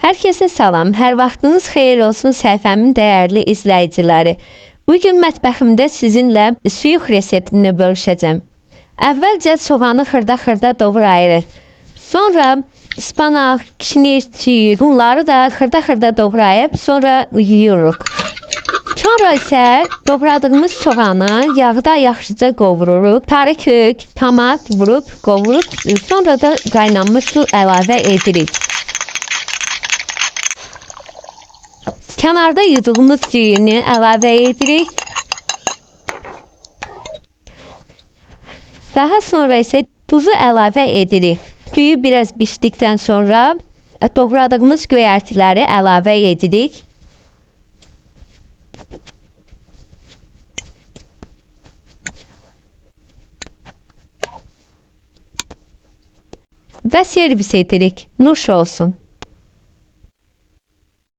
Herkese salam, hər vaxtınız xeyir olsun səhifəmin dəyərli izləyiciləri. Bugün mətbəximdə sizinlə suyuq reseptini bölüşəcəm. Əvvəlcə soğanı xırda-xırda doğrayırıq. Sonra ıspanaq, kişniş, bunları da xırda-xırda doğrayıb sonra yuyuruq. Sonra isə doğradığımız soğanı yağda yaxşıca qovururuq. Tarı kök, tomat vurub qovurup sonra da qaynanmış su əlavə edirik. Kənarda yuduğumuz suyunu əlavə edirik. Daha sonra isə tuzu əlavə edirik. Suyu biraz pişdikdən sonra doğradığımız göyərtiləri əlavə edirik. Və servis edirik. Nuş olsun.